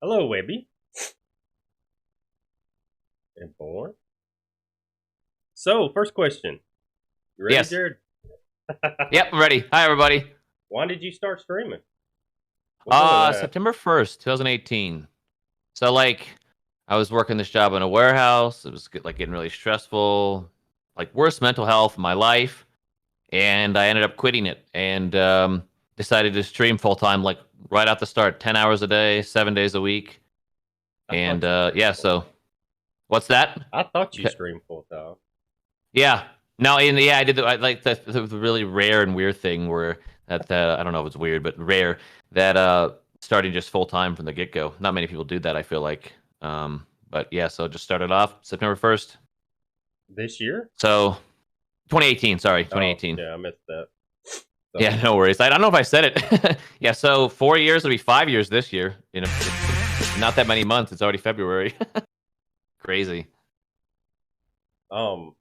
Hello, Webby and Born. So, first question. You ready, Yes. Jared? Yep, I'm ready. Hi, everybody. Why did you start streaming? What's up with that? September 1st, 2018. So, I was working this job in a warehouse. It was getting really stressful, like worst mental health in my life. And I ended up quitting it and decided to stream full time, like right out the start, 10 hours a day, 7 days a week. I And thought you streamed yeah, full so time. what's that? I thought you Okay. streamed full time. Yeah. No, and yeah, I did. I like the really rare and weird thing where that I don't know if it's weird, but rare that starting just full time from the get go. Not many people do that. I feel like. But yeah, so just started off September 1st. This year? So 2018. Sorry, Oh, 2018. yeah, I missed that. So, Yeah, no worries. I don't know if I said it. Yeah, so 4 years. It'll be 5 years this year. Not that many months. It's already February. Crazy. um,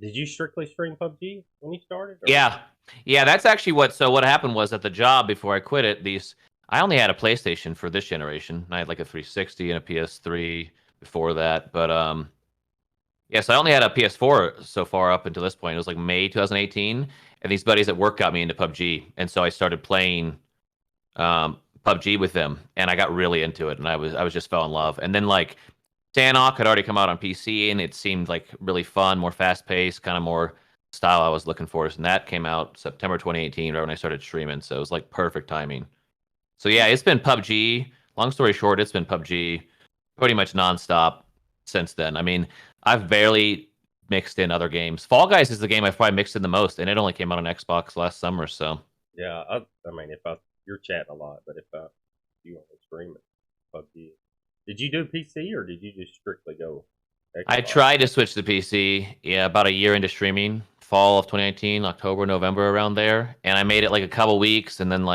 did you strictly stream PUBG when you started? Or Yeah. Yeah, that's actually what so what happened was at the job before I quit it, these I only had a PlayStation for this generation. I had like a 360 and a PS3 before that, but yeah, so I only had a PS4 so far up until this point. It was like May 2018, and these buddies at work got me into PUBG, and so I started playing PUBG with them, and I got really into it, and I was just fell in love. And then like Sanhok had already come out on PC, and it seemed like really fun, more fast paced, kind of more style I was looking for. And that came out September 2018, right when I started streaming. So it was like perfect timing. So yeah, it's been PUBG. Long story short, it's been PUBG pretty much nonstop since then. I mean, I've barely mixed in other games. Fall Guys is the game I've probably mixed in the most, and it only came out on Xbox last summer. So yeah, I mean, you're chatting a lot, but if you want to stream it, PUBG. Did you do PC or did you just strictly go I Xbox? tried to switch to PC, yeah, about a year into streaming, fall of 2019, October, November, around there, and I made it like a couple weeks, and then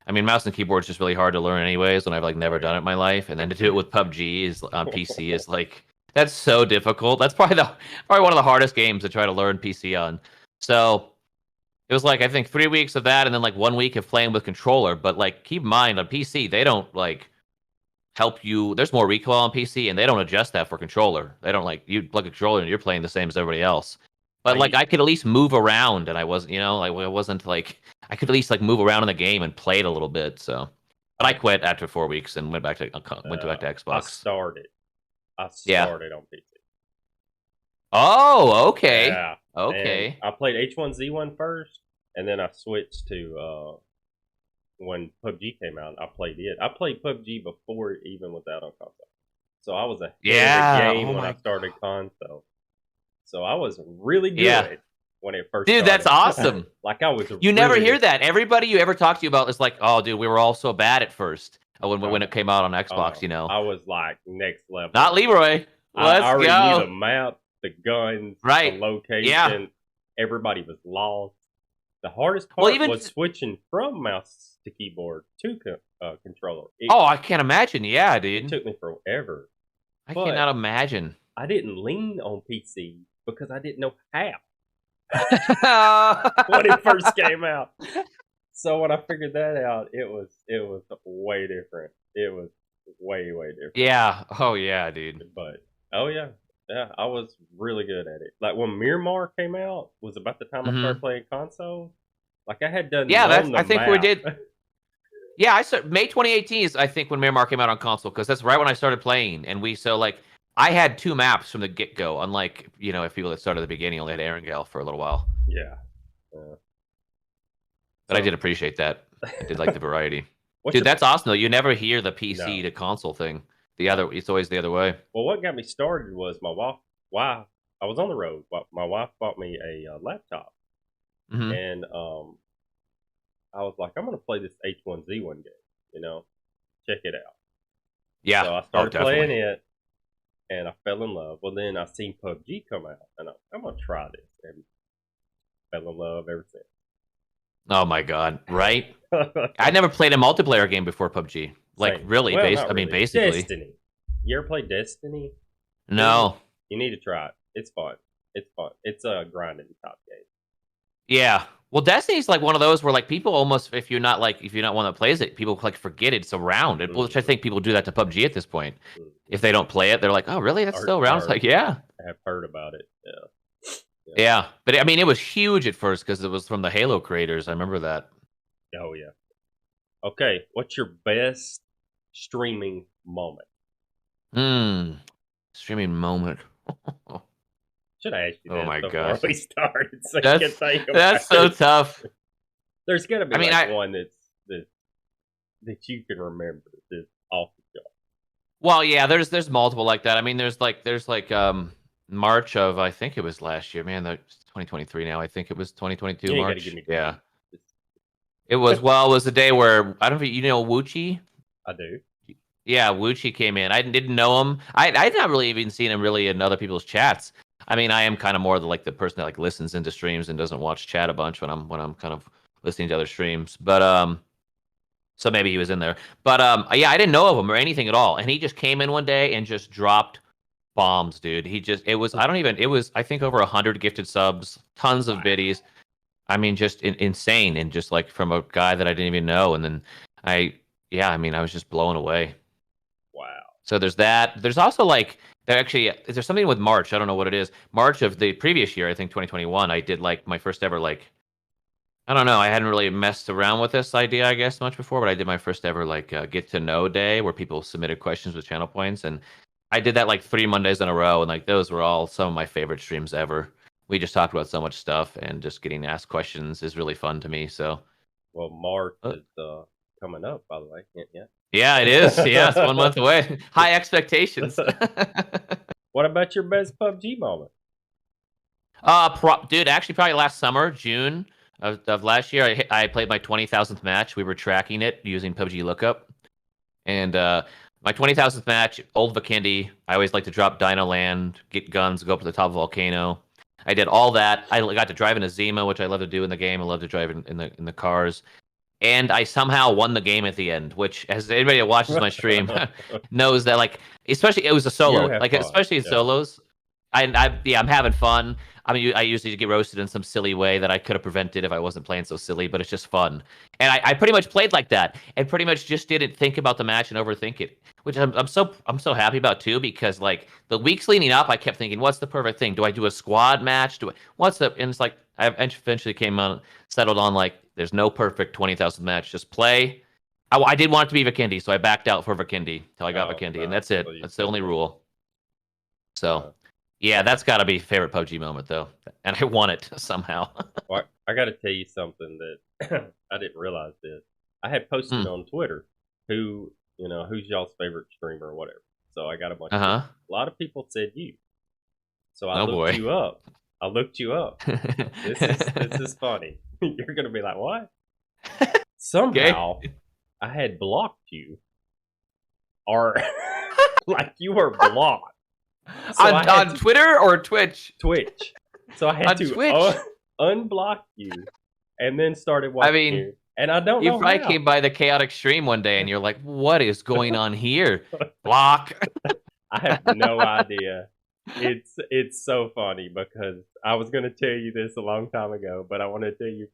I mean, mouse and keyboard is just really hard to learn anyways, when I've like Oh never done yeah. it in my life, and then to do it with PUBG is on PC is like that's so difficult. That's probably one of the hardest games to try to learn PC on. So it was like I think 3 weeks of that, and then like 1 week of playing with controller. But like keep in mind on PC they don't like help you. There's more recoil on PC, and they don't adjust that for controller. They don't like you plug a controller and you're playing the same as everybody else. But like I I could at least move around, and I wasn't, like I wasn't like I could at least like move around in the game and play it a little bit. So, but I I quit after 4 weeks and went back to I Xbox. started. I Yeah. started on PC. Oh, okay, Yeah, and okay. I played H1Z1 first, and then I switched to when PUBG came out. I played it. I played PUBG before it even was out on console, so I was ahead of the Yeah. game Oh when I my started god. console. So I was really Yeah, good when it first dude, that's started. awesome. Like I was You never really hear good. that. Everybody you ever talk to you about is like, "Oh, dude, we were all so bad at first when Uh, it came out on oh Xbox." no, I was like next Not level. Leroy. I Let's already knew the go. map, the guns, the Right. Yeah. location. Everybody was lost. The hardest Well, part even was switching from mouse to keyboard to controller. oh, I can't imagine. Yeah, It dude. took me forever, I but cannot imagine. I didn't lean on PC because I didn't know how when it first came out. So when I figured that out, it was way different. It was way different. Yeah. Oh yeah, dude. But oh yeah, yeah, I was really good at it. Like when Miramar came out was about the time I started Hmm. playing console. Like I had done Yeah, that's. known the I think we map. did. Yeah, I said May 2018 is I think when Miramar came out on console because that's right when I started playing, and we so like I had two maps from the get go, unlike if people that started at the beginning only had Erangel for a little while. Yeah. Yeah. But I So did appreciate that. I did like the variety. what's Dude, your that's awesome though. You never hear the PC no to console thing. no? It's always the other way. Well, what got me started was my wife. Wife, I was on the road. My wife bought me a laptop, Hmm. and I was like, I'm gonna play this H1Z1 game. Check it out. Yeah. So I Oh, started playing definitely. it, and I fell in love. Well, then I seen PUBG come out, and I'm gonna try this, and fell in love ever Oh my god. Right? since. I never played a multiplayer game before PUBG. Like Same. really, Well, not I mean really. basically. Destiny. You ever play Destiny? 2? No. You need to try it. It's fun. It's fun. It's a grinding top game. Yeah. Well, Destiny's like one of those where like people almost, if you're not one that plays it, people like forget it's around. Which I Mm-hmm. think people do that to PUBG at this point. Mm-hmm. If they don't play it, they're like, "Oh, really? That's Or, still around?" It's or like, yeah, have heard about it. Yeah. Yeah. yeah. But I mean, it was huge at first because it was from the Halo creators. I remember that. Oh yeah. Okay. What's your best streaming moment? Hmm. Streaming moment. Should I ask you Oh this my before gosh, we started so you can that's think about that's so it? tough. There's got to be I mean, like I one that that you can remember that's off the chart. well, yeah. There's multiple like that. I mean, there's like March of I think it was last year. Man, that's 2023 now. I think it was 2022 You ain't got to give March. me Yeah. dates. It was the day where I don't know if you know Wuchi. I do. Yeah, Wuchi came in. I didn't know him. I'd not really even seen him really in other people's chats. I mean, I am kind of more the person that like listens into streams and doesn't watch chat a bunch when I'm kind of listening to other streams. But so maybe he was in there. But yeah, I didn't know of him or anything at all. And he just came in one day and just dropped bombs, dude. It was I don't even it was I think over 100 gifted subs, tons of Wow. biddies. I mean, just insane, and just like from a guy that I didn't even know, and then yeah, I mean, I was just blown away. Wow. So there's that. There's also like there's something with March. I don't know what it is. March of the previous year, I think 2021. I did like my first ever like I don't know. I hadn't really messed around with this idea, I guess, much before, but I did my first ever like get to know day where people submitted questions with channel points, and I did that like 3 Mondays in a row, and like those were all some of my favorite streams ever. We just talked about so much stuff, and just getting asked questions is really fun to me. So, Well, March uh, is coming up, by the way. Yeah. yeah, it is. Yeah, it's 1 month away. High expectations. What about your best PUBG moment? Dude, actually, probably last summer, June of last year, I played my 20,000th match. We were tracking it using PUBG Lookup, and my 20,000th match, Old Vikendi. I always like to drop Dino Land, get guns, go up to the top of a volcano. I did all that. I got to drive in a Zima, which I love to do in the game. I love to drive in the cars, and I somehow won the game at the end. Which, as anybody that watches my stream knows, that like, especially it was a You solo, have like fun. especially in Yeah. solos. Yeah, I'm having fun. I mean, I usually get roasted in some silly way that I could have prevented if I wasn't playing so silly, but it's just fun. And I pretty much played like that, and pretty much just didn't think about the match and overthink it, which I'm so happy about too, because like the weeks leading up, I kept thinking, what's the perfect thing? Do I do a squad match? And it's like I eventually came on settled on like there's no perfect 20,000 match. Just play. I did want it to be Vikendi, so I backed out for Vikendi till I got Oh, Vikendi, and no. that's it. So you That's the stuck only with it. rule. So. Uh, Yeah, that's got to be favorite PUBG moment though, and I won it somehow. well, I got to tell you something that I didn't realize this. I had posted Mm. on Twitter who's y'all's favorite streamer or whatever. So I got a bunch Uh of people. huh. A lot of people said you. So I Oh looked boy. you up. I looked you up. This is funny. You're gonna be like, what? Okay. Somehow I had blocked you, or like you were blocked. So I had On Twitter or Twitch? Twitch. So I had On to Twitch. unblock you and then started I watching mean, you. And I don't you know probably how. came by the chaotic stream one day, and you're like, "What is going on here?" Block. I have no idea. It's so funny because I was going to tell you this a long time ago, but I want to tell you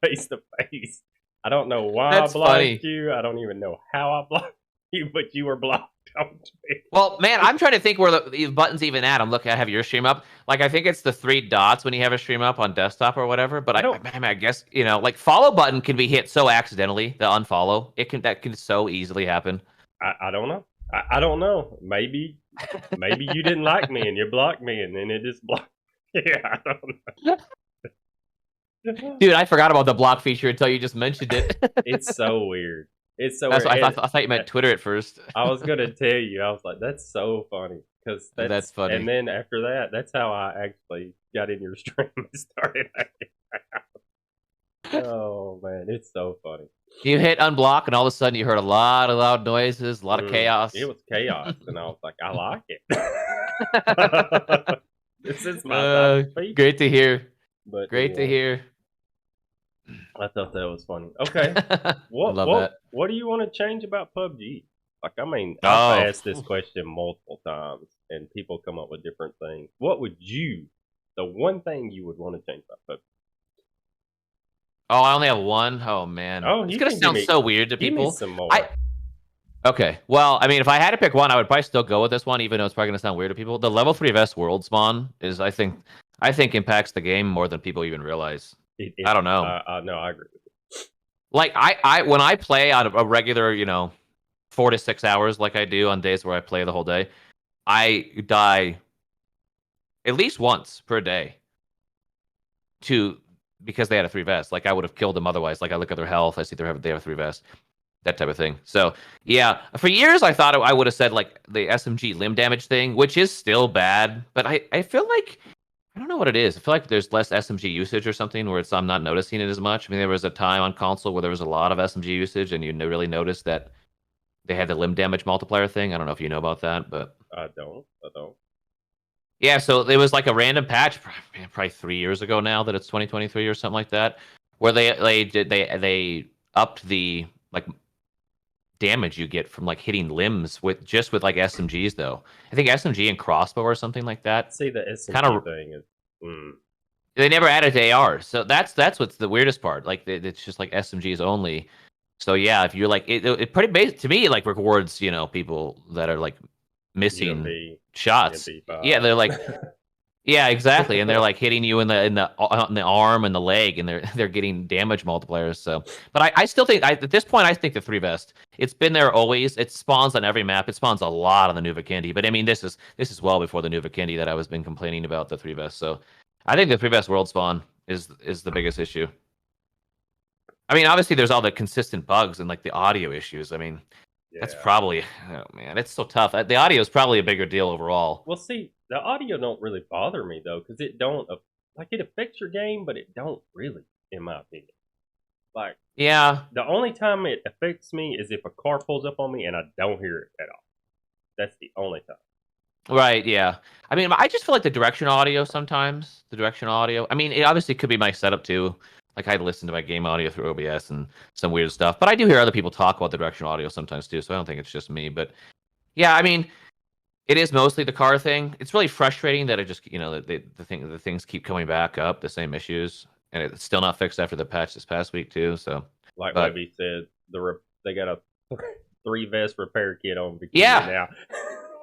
face to face. I don't know why I That's blocked funny. you. I don't even know how I blocked you, but you were blocked on Twitch. Well, man, I'm trying to think where the button's even at. I'm looking. I have your stream up. Like, I think it's the three dots when you have a stream up on desktop or whatever. But I don't. I guess like follow button can be hit so accidentally. The unfollow that can so easily happen. I don't know. I don't know. Maybe you didn't like me and you blocked me, and then it just blocked. Yeah, I don't know. Dude, I forgot about the block feature until you just mentioned it. It's so weird. It's so That's weird. what I thought you meant Twitter at first. I was gonna tell you. I was like, "That's so funny," because That's And funny. then after that, that's how I actually got in your stream and started. Oh man, it's so funny. You hit unblock, and all of a sudden you heard a lot of loud noises, a lot of chaos. It was chaos, and I was like, "I like it." This is my type of speech. Great to hear. But Great to anyway, hear. I thought that was funny. Okay, I what love what that. what do you want to change about PUBG? Like, I mean, Oh, I've asked this question multiple times, and people come up with different things. What would the one thing you would want to change about PUBG? Oh, I only have one. Oh man, Oh, it's you gonna can sound so weird to give me people. some I more. Okay. Well, I mean, if I had to pick one, I would probably still go with this one, even though it's probably gonna sound weird to people. The level 3 vest world spawn is, I think impacts the game more than people even realize. I don't know. No, I agree. Like when I play on a regular, 4 to 6 hours, like I do on days where I play the whole day, I die at least once per day to because they had a 3 vest. Like I would have killed them otherwise. Like I look at their health, I see they have a 3 vest. That type of thing. So yeah, for years I thought I would have said like the SMG limb damage thing, which is still bad, but I feel like I don't know what it is. I feel like there's less SMG usage or something where I'm not noticing it as much. I mean, there was a time on console where there was a lot of SMG usage, and you really noticed that they had the limb damage multiplier thing. I don't know if you know about that, but I don't. I don't. yeah. So it was like a random patch, probably 3 years ago now that it's 2023 or something like that, where they upped the like damage you get from like hitting limbs with like SMGs though. I think SMG and crossbow or something like that. See, the Kind SMG of thing is. Mm, they never added to AR, so that's what's the weirdest part. Like it's just like SMGs only. So yeah, if you're like it pretty base to me it like rewards people that are like missing UMP, shots. Yeah, UMP5. they're like yeah, exactly, and they're like hitting you in the arm and the leg, and they're getting damage multipliers. So, but I still think at this point I think the 3 vest. It's been there always. It spawns on every map. It spawns a lot on the new Vikendi. But I mean, this is well before the new Vikendi that I was been complaining about the 3 vest. So, I think the 3 vest world spawn is the biggest issue. I mean, obviously there's all the consistent bugs and like the audio issues. I mean, that's Yeah. probably oh man, it's so tough. The audio is probably a bigger deal overall. Well, see, the audio don't really bother me though, because it don't like it affects your game, but it don't really, in my opinion. Like Yeah, the only time it affects me is if a car pulls up on me and I don't hear it at all. That's the only time. right, yeah. I mean, I just feel like the directional audio sometimes. The directional audio. I mean, it obviously could be my setup too. Like I listen to my game audio through OBS and some weird stuff, but I do hear other people talk about the directional audio sometimes too. So I don't think it's just me. But yeah, I mean, it is mostly the car thing. It's really frustrating that it just the things keep coming back up, the same issues, and it's still not fixed after the patch this past week too. So, Like but Webby said, they got a 3 vest repair kit on Bikini yeah, now.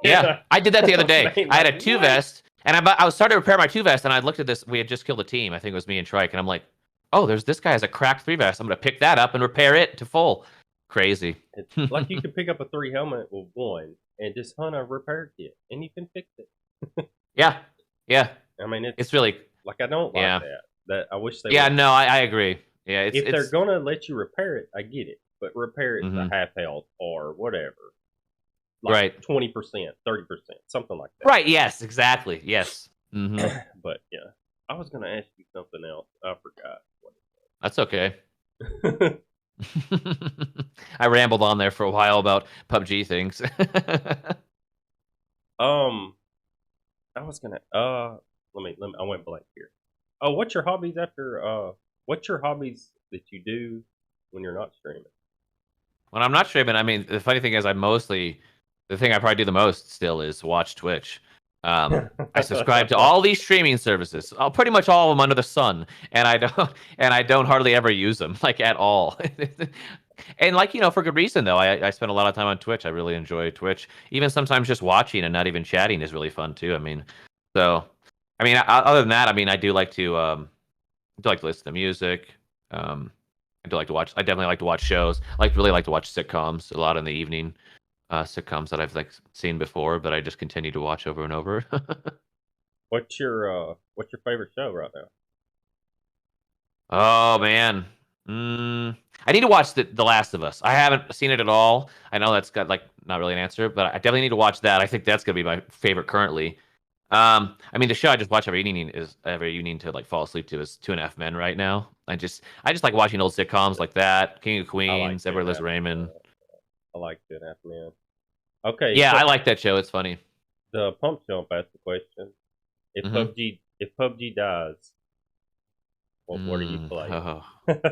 yeah, I did that the other day. Man, I had a like, 2 what? vest, and I was starting to repair my 2 vest, and I looked at this. We had just killed a team. I think it was me and Trike, and I'm like, oh, there's this guy has a cracked 3 vest. I'm gonna pick that up and repair it to full. Crazy. It's like you can pick up a 3 helmet with one and just hunt a repair kit, and you can fix it. Yeah, yeah. I mean, It's really like I don't like yeah, that. That I wish they yeah. would. No, I agree. Yeah, If they're it's gonna let you repair it, I get it, but repair it to mhm. half health or whatever, like Right, 20%, 30%, something like that. right. Yes, exactly. Yes. Hmm. But yeah, I was gonna ask you something else. I forgot. That's okay. What I rambled on there for a while about PUBG things. um, I was gonna let me. I went blank here. Oh, what's your hobbies that you do when you're not streaming? When I'm not streaming, I mean, the funny thing is, the thing I probably do the most still is watch Twitch. I subscribe to all these streaming services, pretty much all of them under the sun, and I don't hardly ever use them like at all. And like for good reason though. I spend a lot of time on Twitch. I really enjoy Twitch. Even sometimes just watching and not even chatting is really fun too. I mean, so I mean, other than that, I mean, I do like to listen to music. Um, I do like to watch. I definitely like to watch shows. Really like to watch sitcoms a lot in the evening. Sitcoms that I've like seen before, but I just continue to watch over and over. What's your favorite show right now? Oh man, I need to watch the Last of Us. I haven't seen it at all. I know that's got like not really an answer, but I definitely need to watch that. I think that's gonna be my favorite currently. I mean, the show I just watch every evening to like fall asleep to is Two and a Half Men right now. I just like watching old sitcoms like that, King of I like Queens, Two and Everett a Lives Half. Raymond. I like Two and a Half Men. Okay, Yeah, so I like that show. It's funny. the pump jump asked the question: Hmm. If PUBG dies, what do you play? Oh,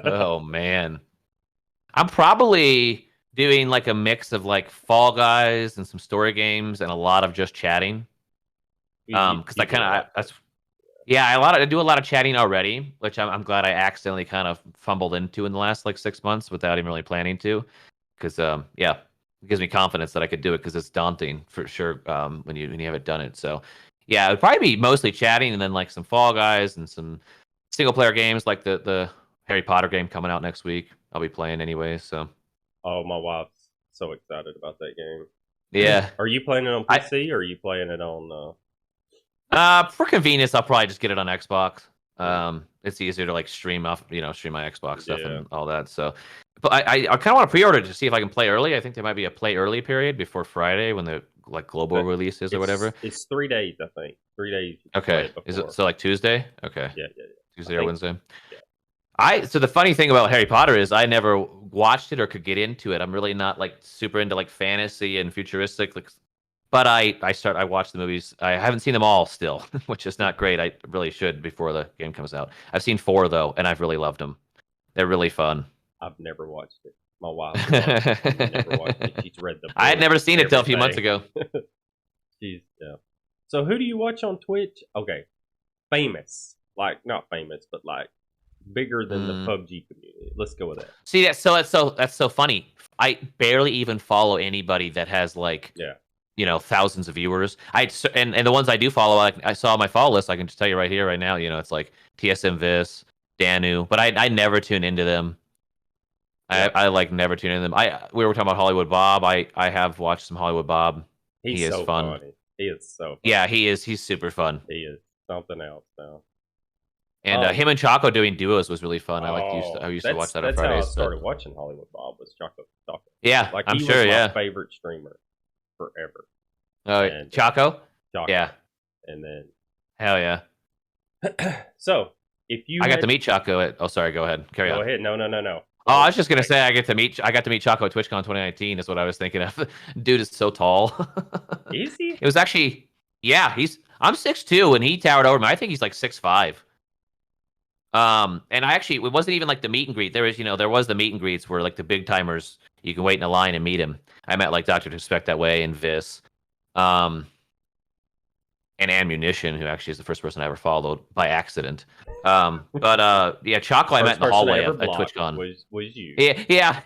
oh man. I'm probably doing like a mix of like Fall Guys and some story games and a lot of just chatting. You Because I do a kind lot of of that's Yeah, I do a lot of chatting already, which I'm glad I accidentally kind of fumbled into in the last like 6 months without even really planning to. Because yeah, it gives me confidence that I could do it because it's daunting for sure when you haven't done it. So yeah, it would probably be mostly chatting and then like some Fall Guys and some single player games like the Harry Potter game coming out next week. I'll be playing anyway. So Oh, my wife's so excited about that game. yeah, Are you playing it on I PC or are you playing it on? for convenience I'll probably just get it on Xbox. Mm, It's easier to like stream off stream my Xbox stuff yeah, and all that. So, but I kind of want to pre-order it to see if I can play early. I think there might be a play early period before Friday when the like global but release is or whatever. it's 3 days. I think 3 days you can play Okay. it Is it before. so like Tuesday? Okay. Yeah, yeah, yeah. I Tuesday or think Wednesday. yeah. I so the funny thing about Harry Potter is I never watched it or could get into it. I'm really not like super into like fantasy and futuristic like but I watched the movies. I haven't seen them all still, which is not great. I really should before the game comes out. I've seen four though, and I've really loved them. They're really fun. I've never watched it. My wife loves it. I've never watched it. I She's read the had books never and seen it till a few months everything. ago. She's yeah. So who do you watch on Twitch? Okay, famous, like not famous, but like bigger than the Mm. PUBG community. Let's go with that. See that's so funny. I barely even follow anybody that has like Yeah. thousands of viewers. And the ones I do follow, I saw my follow list. I can just tell you right here, right now. It's like TSM Vis, Danu, but I never tune into them. Yep. I like never tune into them. We were talking about Hollywood Bob. I have watched some Hollywood Bob. He He's is so fun. funny. He is so Yeah, funny. he is. He's super fun. He is something else now. And Um. him and Choco doing duos was really fun. I Oh, used to watch that's that on that's how I Fridays. But started watching Hollywood Bob was Choco Taco. yeah, Like I'm he was sure. my Yeah. favorite streamer forever. Oh, And Choco. Choco. Yeah. And Hell yeah. then so if you I got had to meet Choco at. Oh, sorry. Go ahead. Carry go on. ahead. No, no, no, no. Oh, I Well, was just gonna like, say I got to meet Choco at TwitchCon 2019 is what I was thinking of. Dude is so tall. is he? It was actually yeah, I'm 6'2" and he towered over me. I think he's like 6'5". And it wasn't even like the meet and greet. There was the meet and greets where like the big timers you can wait in a line and meet him. I met like Dr. Respect that way and Vis. Um and Ammunition, who actually is the first person I ever followed by accident. But yeah, Choco I met First in the person I hallway ever at blocked TwitchCon. was you. Yeah, yeah,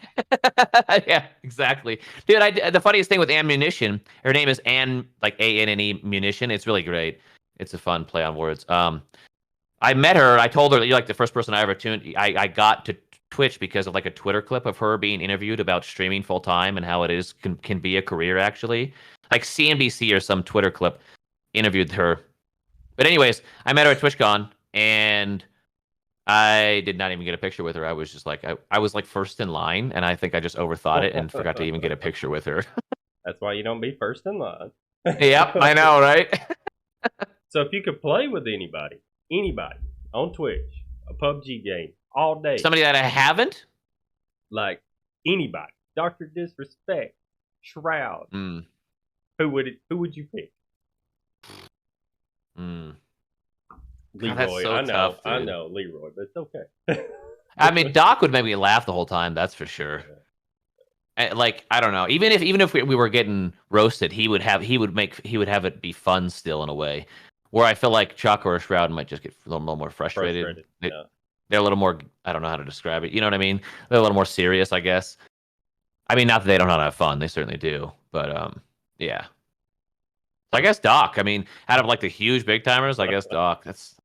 yeah, exactly, dude. The funniest thing with Ammunition, her name is Ann, like ANNE Munition. It's really great. It's a fun play on words. I met her. I told her that you're like the first person I ever tuned. I got to Twitch because of like a Twitter clip of her being interviewed about streaming full time and how it can be a career actually. Like CNBC or some Twitter clip interviewed her. But anyways, I met her at TwitchCon and I did not even get a picture with her. I was just like, I was like first in line, and I think I just overthought it and forgot to even get a picture with her. That's why you don't be first in line. Yep, I know, right? So if you could play with anybody on Twitch, a PUBG game all day, Somebody that I haven't. like anybody, Doctor Disrespect, Shroud, Mm, who would you pick? mm. God, that's Leroy, so I know, tough, I dude. know, Leroy, but it's okay. I mean, Doc would make me laugh the whole time. That's for sure. Like I don't know. Even if we were getting roasted, he would have it be fun still in a way. Where I feel like Chuck or Shroud might just get a little more frustrated. Frustrated. They, Yeah. they're a little more. I don't know how to describe it. You know what I mean? They're a little more serious, I guess. I mean, not that they don't know how to have fun. They certainly do. But yeah. So I guess Doc. I mean, out of like the huge big timers, I guess Doc. That's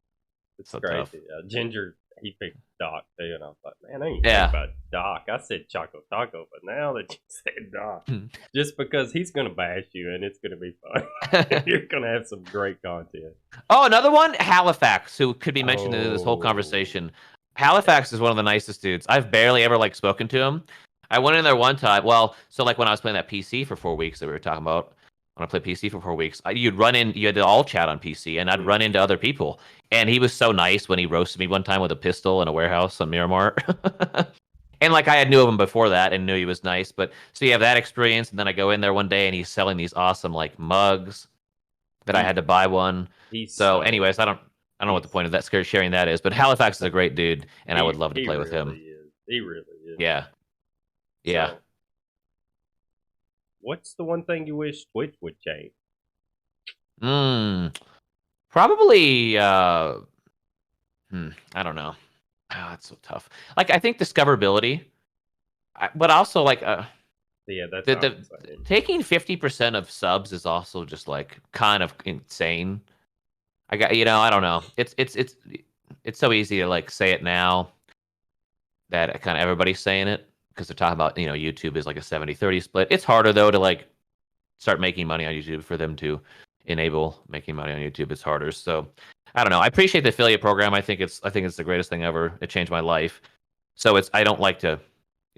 It's so crazy. tough. Ginger, he picked Doc too, and I was like, man, I ain't think Yeah. about Doc. I said Choco Taco, but now that you said Doc, just because he's gonna bash you and it's gonna be fun, you're gonna have some great content. Oh, another one, Halifax, who could be mentioned in this whole Oh, conversation. Halifax is one of the nicest dudes. I've barely ever like spoken to him. I went in there one time. Well, so like when I was playing that PC for 4 weeks that we were talking about, when I played PC for 4 weeks, you had to all chat on PC, and I'd run into other people. And he was so nice when he roasted me one time with a pistol in a warehouse on Miramar. And like I had knew of him before that and knew he was nice. But so you have that experience, and then I go in there one day and he's selling these awesome like mugs that I he had to buy one. he's So, so anyways, I don't know what the he's point of that sharing that is, but Halifax is a great dude, and I would love to he play with really him. is. He really is. Yeah, yeah. So, what's the one thing you wish Twitch would change? Mm. Probably. I don't know. Oh, it's so tough. Like I think discoverability, but also like Yeah, that's the what the I'm saying. taking 50% of subs is also just like kind of insane. I don't know. It's so easy to like say it now that kind of everybody's saying it because they're talking about, YouTube is like a 70-30 split. It's harder though to like start making money on YouTube for them to enable making money on YouTube. It's harder. So I don't know. I appreciate the affiliate program. I think it's the greatest thing ever. It changed my life. So I don't like to,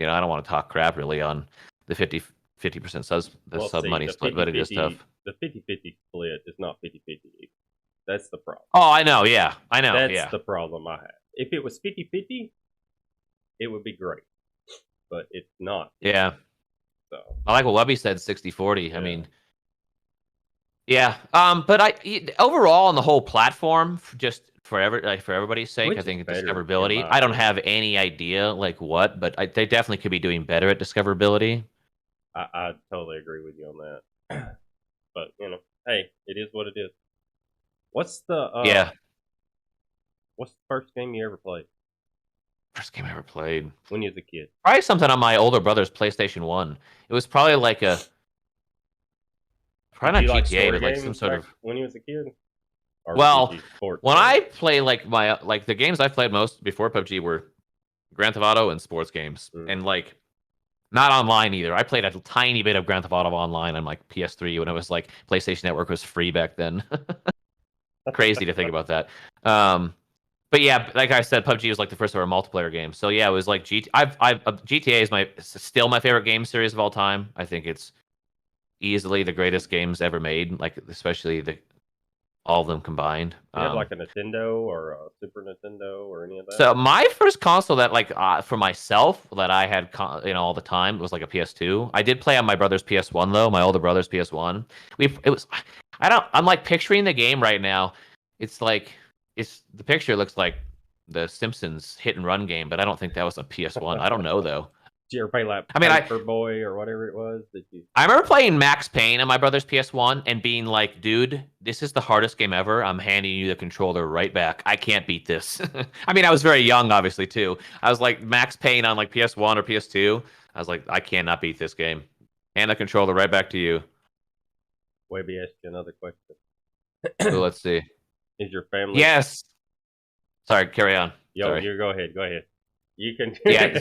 I don't want to talk crap really on the 50% the Well, sub see, money split, but it is tough. the 50-50 split is not 50-50. That's the problem. Oh, I know. Yeah, I know. That's Yeah, the problem I have. If it was 50-50, it would be great. But it's not. yeah. So, I like what Webby said, 60-40. yeah. I mean, yeah. But overall on the whole platform, just for everybody's sake, Which I is think better, in discoverability. my I don't opinion. have any idea like what, but they definitely could be doing better at discoverability. I totally agree with you on that. But, hey, it is what it is. What's the Yeah. what's the first game you ever played First game I ever played. when you was a kid? Probably something on my older brother's PlayStation 1. It was probably like Did probably you not like GTA, story but like some games sort back of. when you was a kid? Or did Well, you sports when games? I play like the games I played most before PUBG were Grand Theft Auto and sports games, Mm. and like not online either. I played a tiny bit of Grand Theft Auto online on like PS3 when it was like PlayStation Network was free back then. Crazy to think about that. But yeah, like I said, PUBG was like the first ever multiplayer game. So yeah, it was like GTA is still my favorite game series of all time. I think it's easily the greatest games ever made. Like especially all of them combined. Do you have like a Nintendo or a Super Nintendo or any of that? So my first console that like for myself that I had all the time was like a PS2. I did play on my brother's PS1 though, my older brother's PS1. It was I'm like picturing the game right now. It's like the picture looks like the Simpsons hit and run game, but I don't think that was a PS1. I don't know though. Did you ever play like I mean, Paperboy or whatever it was? Did you? I remember playing Max Payne on my brother's PS1 and being like, dude, this is the hardest game ever. I'm handing you the controller right back. I can't beat this. I mean, I was very young, obviously, too. I was like, Max Payne on like PS1 or PS2. I was like, I cannot beat this game. Hand the controller right back to you. Webby asked you another question. So let's see. Is your family? Yes. Sorry, carry on. Yo, Sorry. you go ahead. Go ahead. You can. Yeah.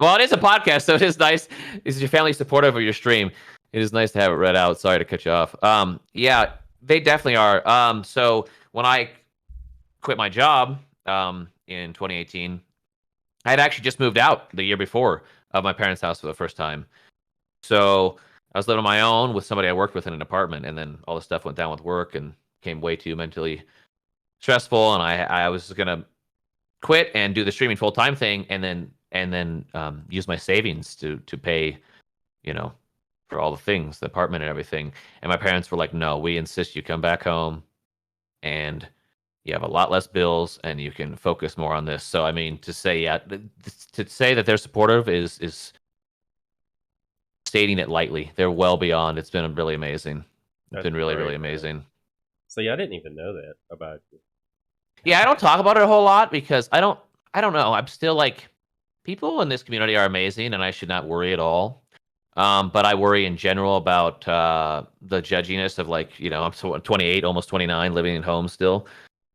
Well, it is a podcast, so it is nice. Is your family supportive of your stream? It is nice to have it read out. Sorry to cut you off. Yeah, they definitely are. So when I quit my job, in 2018, I had actually just moved out the year before of my parents' house for the first time. So I was living on my own with somebody I worked with in an apartment, and then all the stuff went down with work and became way too mentally stressful, and I was gonna quit and do the streaming full time thing, and then use my savings to pay, for all the things, the apartment and everything. And my parents were like, "No, we insist you come back home, and you have a lot less bills, and you can focus more on this." So I mean, to say to say that they're supportive is stating it lightly. They're well beyond. It's been really amazing. It's been really, really amazing. So yeah, I didn't even know that about you. Yeah, I don't talk about it a whole lot because I don't know. I'm still like, people in this community are amazing and I should not worry at all. But I worry in general about the judginess of like, I'm 28, almost 29, living at home still.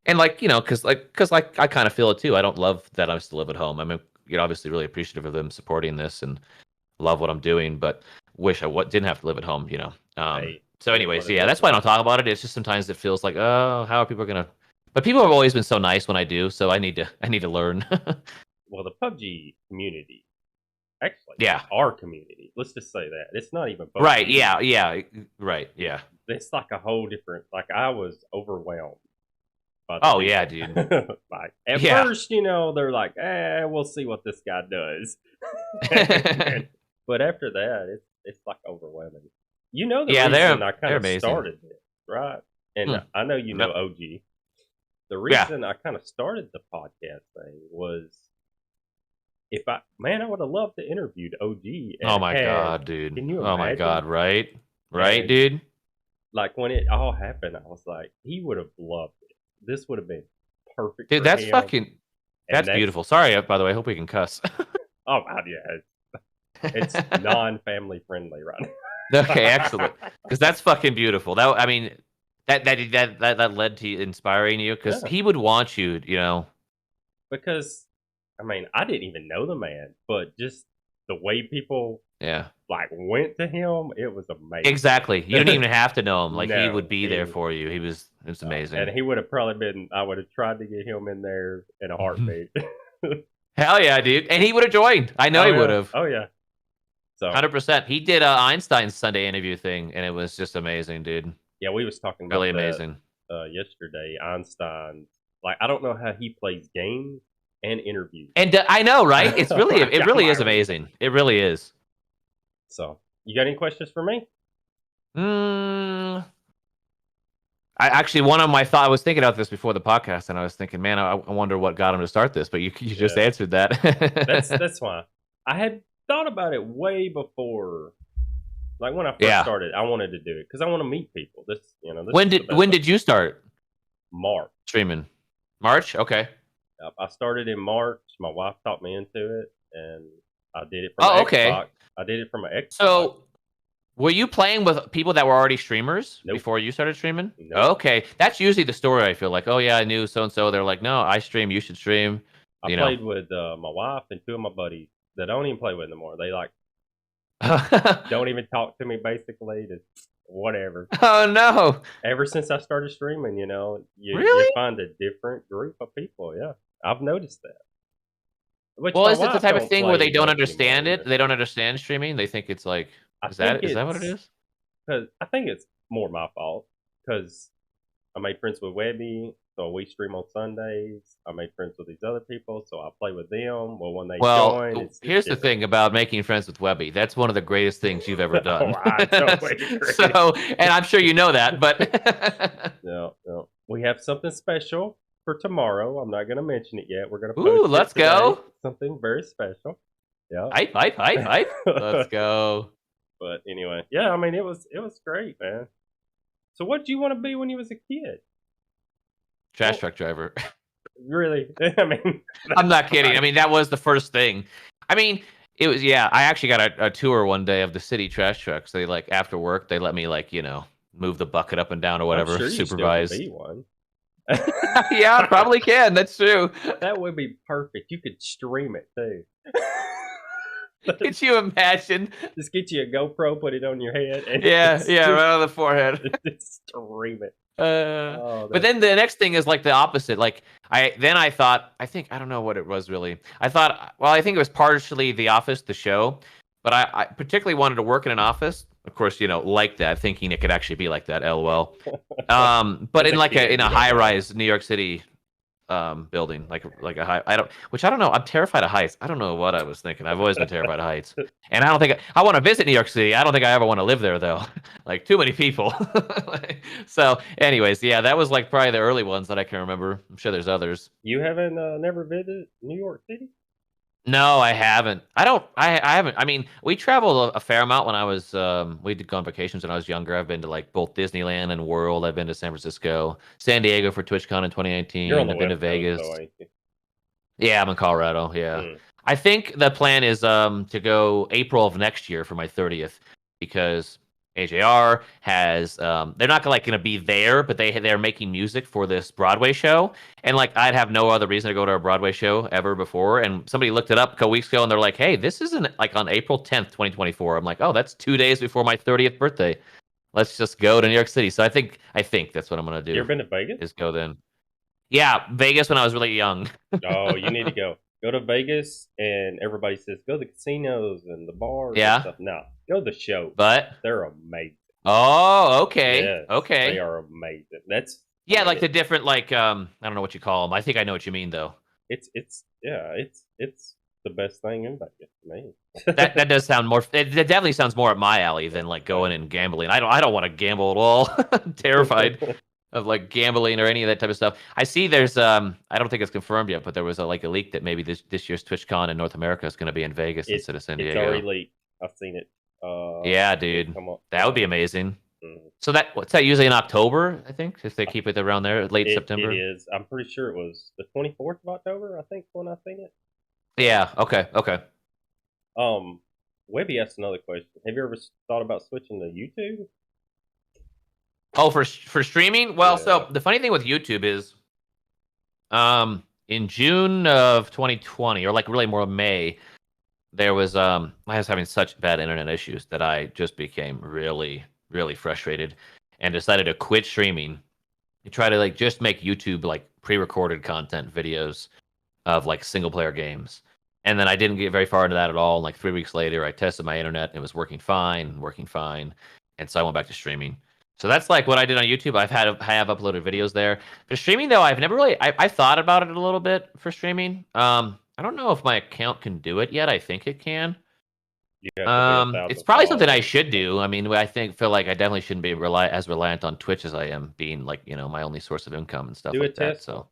And like, because I kind of feel it too. I don't love that I still live at home. I mean, obviously really appreciative of them supporting this and love what I'm doing, but wish I didn't have to live at home, Hey, So anyways, yeah, that's why I don't talk about it. It's just sometimes it feels like, oh, how are people gonna? But people have always been so nice when I do, so I need to learn. Well, the PUBG community, actually, Yeah. our community. Let's just say that it's not even PUBG. Right. Yeah. Right. Yeah. It's like a whole different. Like I was overwhelmed. By the Oh people. yeah, dude. Like at Yeah. first, they're like, we'll see what this guy does. But after that, it's like overwhelming. The Yeah, reason I they're kind of amazing. started it, right? And I know you know Yep. OG. The reason I kind of started the podcast thing was I would have loved to interviewed OG. And Oh my god, dude. Can you Oh my imagine? god, right? Right, And, dude? like when it all happened, I was like, he would have loved it. this would have been perfect Dude, for that's him. fucking. And That's beautiful. Sorry, by the way. I hope we can cuss. Oh God, yeah, it's non-family friendly right Okay, now. excellent. Because that's fucking beautiful. That I mean, that led to inspiring you because Yeah, he would want you. You know. because I mean, I didn't even know the man, but just the way people Yeah. like went to him, it was amazing. Exactly. You didn't even have to know him. Like he would No, be there for you. It was and amazing. he would have probably been. I would have tried to get him in there in a heartbeat. Hell yeah, dude. And he would have joined. I know Oh he would yeah, have. oh yeah. So 100%. He did Einstein's Sunday interview thing, and it was just amazing, dude. yeah, we was talking Really about that amazing. yesterday. Einstein, like I don't know how he plays games and interviews. And I know, right? Like, It I'm really is like, amazing. It really is. so, you got any questions for me? Mm, I actually one of my thought I was thinking about this before the podcast, and I was thinking, man, I wonder what got him to start this. But you just Yeah, answered that. that's why I had thought about it way before. Like when I first Yeah. started, I wanted to do it because I want to meet people. This, you know, this When did you start March? streaming? March. Okay. I started in March. My wife taught me into it, and I did it from Oh, an okay. Xbox. I did it from an Xbox. So, were you playing with people that were already streamers Nope. before you started streaming? Nope. Okay, that's usually the story. I feel like, oh yeah, I knew so and so. They're like, no, I stream. You should stream. I played with my wife and two of my buddies that I don't even play with anymore. They like don't even talk to me basically. Just whatever. Oh no! Ever since I started streaming, you know, you Really? find a different group of people. Yeah, I've noticed that. Which Well, my is it the wife type of don't thing where play they don't much understand anymore it? They don't understand streaming. They think it's like, I is think that what it is? Because I think it's more my fault. Because I made friends with Webby, so we stream on Sundays. I made friends with these other people, so I play with them. Well, when they join, it's here's the different. thing about making friends with Webby. That's one of the greatest things you've ever done. Oh, I totally agree. So, and I'm sure you know that, but No, no. We have something special for tomorrow. I'm not going to mention it yet. We're going to post ooh, it let's today. go. Something very special. Yeah. Hype. Let's go. But anyway, yeah, I mean, it was great, man. So what did you want to be when you was a kid? Trash truck driver. Really? I mean, I'm not kidding. I mean, that was the first thing. I mean, it was, yeah, I actually got a tour one day of the city trash trucks. They like after work, they let me like, you know, move the bucket up and down or whatever, I'm sure supervise. You still be one. Yeah, I probably can. That's true. That would be perfect. You could stream it too. Could you imagine? Just get you a GoPro, put it on your head, and yeah, right on the forehead. Stream it. But then the next thing is like the opposite. Like I don't know what it was really. I think it was partially The Office, the show, but I particularly wanted to work in an office. Of course, you know, like that, thinking it could actually be like that. LOL. But in like in a high rise New York City building, like a high. I don't know. I'm terrified of heights. I don't know what I was thinking. I've always been terrified of heights, and I don't think I want to visit New York City. I don't think I ever want to live there though. Like too many people. So, anyways, yeah, that was like probably the early ones that I can remember. I'm sure there's others. You haven't never visited New York City? No, I haven't. I haven't. I mean, we traveled a fair amount when I was. We did go on vacations when I was younger. I've been to like both Disneyland and World. I've been to San Francisco, San Diego for TwitchCon in 2019. You're on the I've been to West Coast, Vegas. though, ain't you? Yeah, I'm in Colorado. Yeah, I think the plan is to go April of next year for my 30th because AJR has they're not going to be there, but they're making music for this Broadway show, and like I'd have no other reason to go to a Broadway show ever before. And somebody looked it up a couple weeks ago, and they're like, "Hey, this isn't like on April 10th, 2024." I'm like, "Oh, that's 2 days before my 30th birthday. Let's just go to New York City." So I think that's what I'm going to do. You ever been to Vegas? Is go then. Yeah, Vegas when I was really young. Oh, you need to go. Go to Vegas, and everybody says go to the casinos and the bars. Yeah. And stuff. No, go to the show. But they're amazing. Oh, okay. Yes, okay. They are amazing. That's like the different I don't know what you call them. I think I know what you mean though. It's the best thing in Vegas to me. that does sound more. It definitely sounds more up my alley than like going and gambling. I don't want to gamble at all. I'm terrified of like gambling or any of that type of stuff. I see there's I don't think it's confirmed yet, but there was a leak that maybe this year's TwitchCon in North America is going to be in Vegas instead of San Diego. It's already leaked. I've seen it. Yeah, dude, that would be amazing. So what's that usually in October? I think if they keep it around there, late September. It is. I'm pretty sure it was the 24th of October. I think when I seen it. Yeah. Okay. Okay. Webby asked another question. Have you ever thought about switching to YouTube? Oh, for streaming? Well, Yeah. so the funny thing with YouTube is, in June of 2020, or like really more May, there was I was having such bad internet issues that I just became really, really frustrated and decided to quit streaming and try to like just make YouTube like pre-recorded content videos of like single player games. And then I didn't get very far into that at all. And like 3 weeks later, I tested my internet and it was working fine, working fine. And so I went back to streaming. So that's like what I did on YouTube. I have uploaded videos there. For streaming though, I've never really I thought about it a little bit for streaming. I don't know if my account can do it yet. I think it can. You have to be 1,000 It's probably something I followers. should do. I mean, I feel like I definitely shouldn't be as reliant on Twitch as I am being like, my only source of income and stuff Do a like that. test. So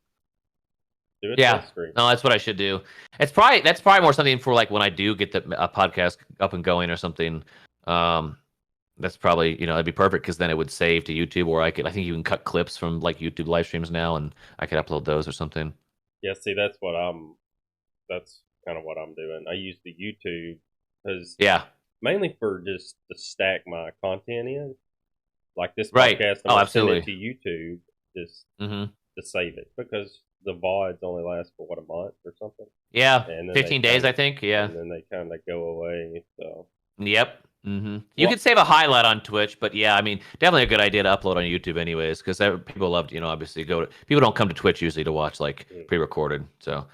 Do a yeah, test stream. no, that's what I should do. That's probably more something for like when I do get a podcast up and going or something. That's probably it'd be perfect because then it would save to YouTube, or I think you can cut clips from like YouTube live streams now, and I could upload those or something. Yeah, see, that's kind of what I'm doing. I use the YouTube because mainly for just to stack my content in, like this Right. podcast. Oh, I'm send absolutely. it to YouTube just Mm-hmm. to save it because the VODs only last for what, a month or something. Yeah, And then 15 days, I think. Yeah. And then they kind of go away. So Yep. Mm-hmm. You could save a highlight on Twitch, but yeah, I mean, definitely a good idea to upload on YouTube, anyways, because people love to, obviously people don't come to Twitch usually to watch like pre-recorded. So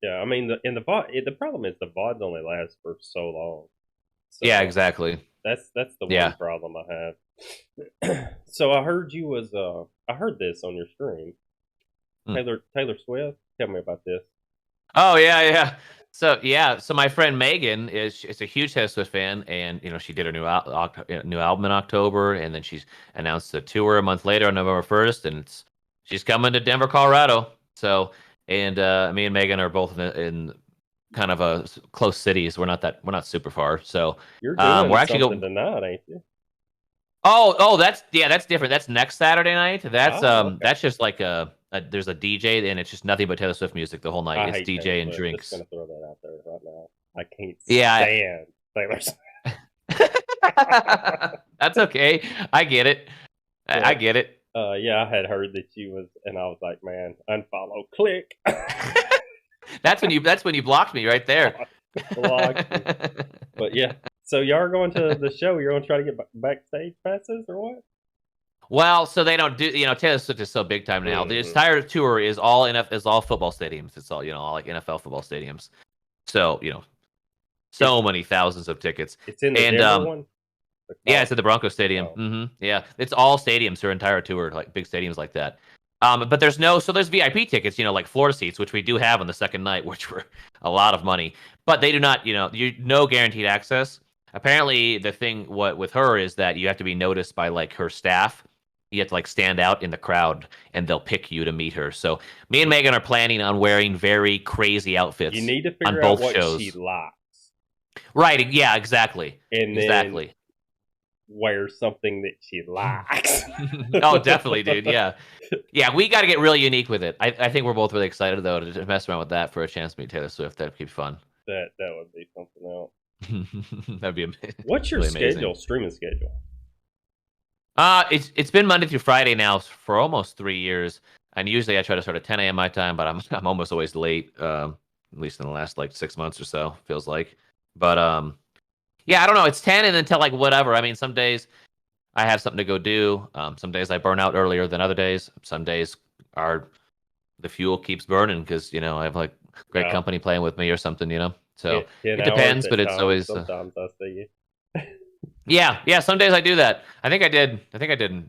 yeah, I mean, the problem is the VODs only last for so long. So yeah, exactly. That's the one problem I have. So I heard I heard this on your stream. Taylor Swift. Tell me about this. Oh yeah. So my friend Megan is a huge Taylor Swift fan, and she did her new album in October, and then she's announced a tour a month later on November 1st, and she's coming to Denver, Colorado. So and me and Megan are both in kind of a close cities. We're not super far. So you're doing we're actually something tonight, ain't you? Oh, that's different. That's next Saturday night. That's just like there's a DJ and it's just nothing but Taylor Swift music the whole night. It's DJ and drinks. I'm just gonna throw that out there right now. I can't stand Taylor Swift. That's okay. I get it. I get it. Yeah, I had heard that she was, and I was like, man, unfollow, click. That's when you blocked me right there. But yeah, so y'all are going to the show. You're going to try to get backstage passes or what? Well, so they don't do. Taylor Swift is so big time now. The entire tour is all football stadiums. It's all all like NFL football stadiums. So so many thousands of tickets. It's in the Denver one. Yeah, it's at the Broncos Stadium. Oh. Mm-hmm. Yeah, it's all stadiums. Her entire tour, like big stadiums like that. But there's VIP tickets, like floor seats, which we do have on the second night, which were a lot of money. But they do not, no guaranteed access. Apparently, the thing with her is that you have to be noticed by like her staff. You have to like stand out in the crowd, and they'll pick you to meet her. So me and Megan are planning on wearing very crazy outfits. You need to figure on both out what shows. she likes. Right? Yeah, exactly. And exactly. Wear something that she likes. Oh, definitely, dude. Yeah, we got to get really unique with it. I think we're both really excited though to mess around with that for a chance to meet Taylor Swift. That'd be fun. That would be something else. That'd be amazing. What's your really streaming schedule? It's been Monday through Friday now for almost 3 years, and usually I try to start at 10 a.m. my time, but I'm almost always late. At least in the last like 6 months or so, feels like. But yeah, I don't know. It's 10 and then till like whatever. I mean, some days I have something to go do. Some days I burn out earlier than other days. Some days the fuel keeps burning because I have like great company playing with me or something. So it depends, but it's always. Sometimes I see you. Yeah. Some days I do that. I think I did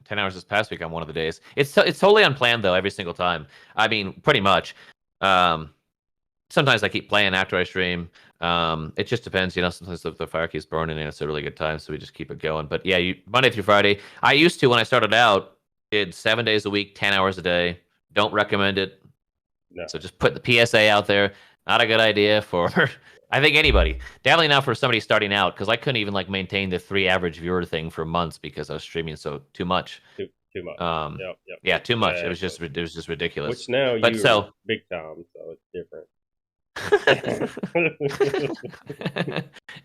10 hours this past week on one of the days. It's totally unplanned though every single time. I mean, pretty much. Sometimes I keep playing after I stream. It just depends, sometimes the fire keeps burning and it's a really good time, so we just keep it going. But yeah, Monday through Friday. I used to, when I started out, did 7 days a week, 10 hours a day. Don't recommend it. No. So just put the PSA out there. Not a good idea for I think anybody. Definitely not for somebody starting out because I couldn't even like maintain the 3 average viewer thing for months because I was streaming so too much. Too much. Yep. Yeah, too much. Exactly. It was just ridiculous. Which now But you're so big time, so it's different.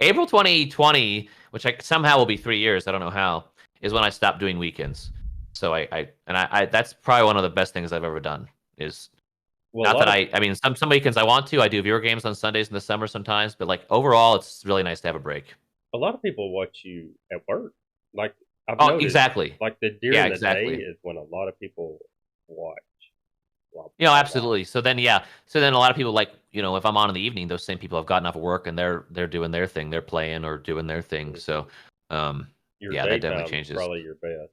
April 2020, which I somehow will be 3 years, I don't know how, is when I stopped doing weekends. So I that's probably one of the best things I've ever done. Is Well, not that I mean some weekends I want to. I do viewer games on Sundays in the summer sometimes, but like overall, it's really nice to have a break. a lot of people watch you at work. Like I've Oh, noticed, exactly. like during the day is when a lot of people watch. Absolutely. So then, So then, a lot of people like if I'm on in the evening, those same people have gotten off of work and they're doing their thing, they're playing or doing their thing. So, Your that definitely daytime changes. probably your best.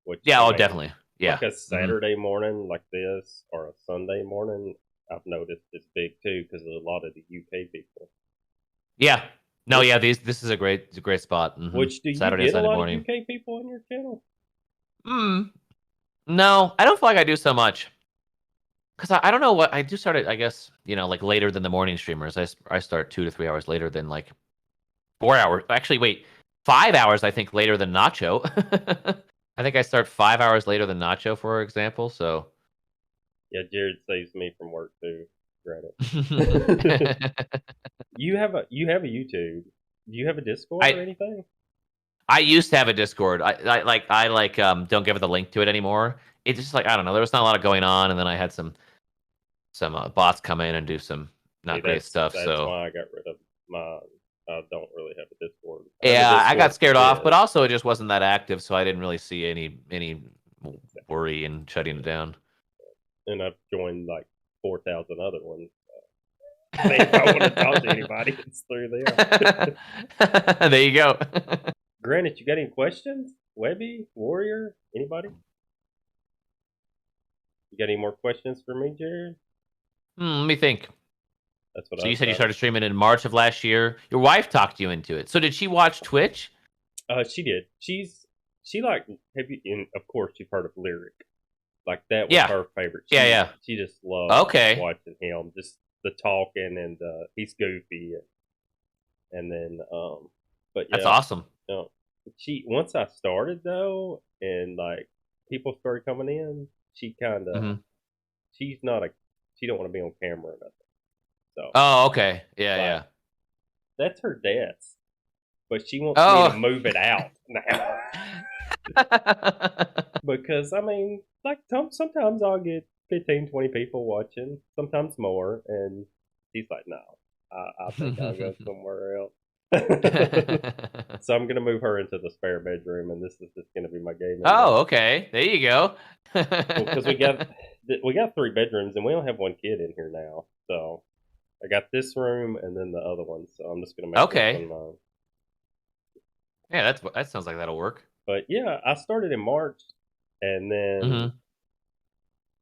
Which, Yeah. Oh, definitely. Yeah. Like a Saturday morning like this or a Sunday morning, I've noticed it's big too because of a lot of the UK people. Yeah. No. Yeah. This is a great spot. Which do you Saturday get and a Sunday lot morning. of UK people on your channel? No, I don't feel like I do so much. Because I don't know what I do started, I guess, like later than the morning streamers. I start 2 to 3 hours later than like 4 hours. Actually, wait, 5 hours, I think, later than Nacho. I think I start 5 hours later than Nacho, for example. So, Yeah, Jared saves me from work too. Granted. You have a YouTube. Do you have a Discord or anything? I used to have a Discord. I don't give it the link to it anymore. It's just like I don't know. There was not a lot of going on, and then I had some bots come in and do some not great stuff. That's so why I got rid of mine. I don't really have a Discord. I got scared off, but also it just wasn't that active, so I didn't really see any worry in shutting it down. And I've joined like 4,000 other ones. If I want to talk to anybody, it's through there. There you go. Granted, you got any questions? Webby, Warrior, anybody? You got any more questions for me, Jared? Let me think. That's what. So you said you started streaming in March of last year. Your wife talked you into it. So did she watch Twitch? She did. She like of course you've heard of Lyric. Like that was her favorite. She just loved watching him. Just the talking and he's goofy and then but yeah. That's awesome. Once I started though and like people started coming in, she kind of she don't want to be on camera or nothing. So okay. Yeah. That's her desk. But she wants me to move it out now. Because I mean, like sometimes I'll get 15, 20 people watching, sometimes more, and she's like, "No, I think I'll go somewhere else." So I'm gonna move her into the spare bedroom, and this is just gonna be my gaming. Okay, there you go. Because we got 3 bedrooms, and we don't have one kid in here now, so I got this room and then the other one. So I'm just gonna make this one mine. Yeah, that sounds like that'll work. But yeah, I started in March, and then